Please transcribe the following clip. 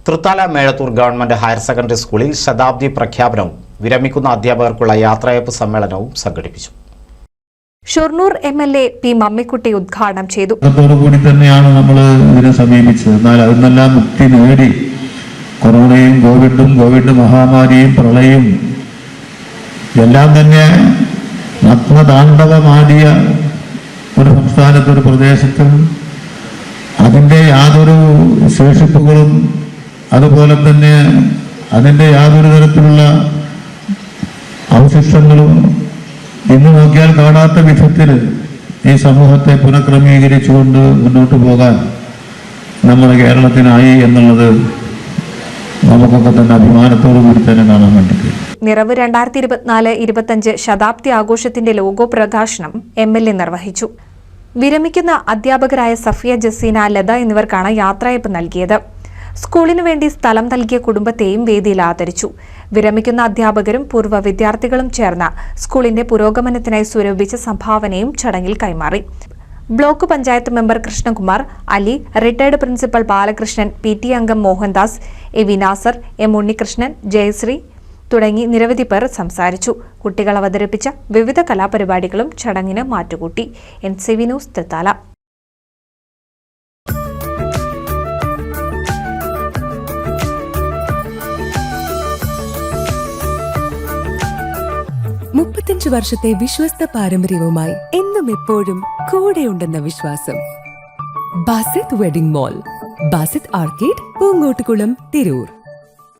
Thrithala Mezhathur government higher secondary സ്കൂളിൽ ശതാബ്ദി പ്രഖ്യാപനവും വിരമിക്കുന്ന അധ്യാപകർക്കുള്ള യാത്രയയപ്പ് സമ്മേളനവും സംഘടിപ്പിച്ചു. ഷൊർണൂർ എംഎൽഎ പി മമ്മിക്കുട്ടി ഉദ്ഘാടനം ചെയ്തു. കൂടി തന്നെയാണ് നമ്മൾ ഇതിനെ സമീപിച്ചത്. എന്നാൽ അതിനെല്ലാം മുക്തി നേടി കൊറോണയും കോവിഡ് മഹാമാരിയും പ്രളയവും എല്ലാം തന്നെ നഗ്നതാണ്ഡവമാടിയ ഒരു സംസ്ഥാനത്ത്, ഒരു പ്രദേശത്ത് അതിൻ്റെ യാതൊരു ശേഷിപ്പുകളും അതുപോലെ തന്നെ അതിൻ്റെ യാതൊരു തരത്തിലുള്ള അവശിഷ്ടങ്ങളും ഇന്ന് നോക്കിയാൽ കാണാത്ത വിധത്തിൽ ഈ സമൂഹത്തെ പുനഃക്രമീകരിച്ചുകൊണ്ട് മുന്നോട്ട് പോകാൻ നമ്മുടെ കേരളത്തിനായി എന്നുള്ളത് നമുക്കൊക്കെ തന്നെ അഭിമാനത്തോടു കൂടി തന്നെ കാണാൻ വേണ്ടി. നിറവ് 2024-25 ശതാബ്ദി ആഘോഷത്തിന്റെ ലോഗോ പ്രകാശനം എംഎൽഎ നിർവഹിച്ചു. വിരമിക്കുന്ന അധ്യാപകരായ സഫിയ, ജസീന, ലത എന്നിവർക്കാണ് യാത്രയയപ്പ് നൽകിയത്. സ്കൂളിനു വേണ്ടി സ്ഥലം നൽകിയ കുടുംബത്തെയും വേദിയിൽ ആദരിച്ചു. വിരമിക്കുന്ന അധ്യാപകരും പൂർവ്വ വിദ്യാർത്ഥികളും ചേർന്ന സ്കൂളിന്റെ പുരോഗമനത്തിനായി സ്വരൂപിച്ച സംഭാവനയും ചടങ്ങിൽ കൈമാറി. Block panchayat member Krishnakumar, Ali, retired principal Balakrishnan, PTA അംഗം മോഹൻദാസ്, എ നാസർ, എം ഉണ്ണികൃഷ്ണൻ, ജയശ്രീ തുടങ്ങി നിരവധി പേർ സംസാരിച്ചു. കുട്ടികൾ അവതരിപ്പിച്ച വിവിധ കലാപരിപാടികളും ചടങ്ങിന് മാറ്റുകൂട്ടി. NCV news, Thrithala. വർഷത്തെ വിശ്വസ്ത പാരമ്പര്യവുമായി എന്നും എപ്പോഴും കൂടെയുണ്ടെന്ന വിശ്വാസം. Basith wedding mall, Basith arcade, Poonkottukulam, Tirur.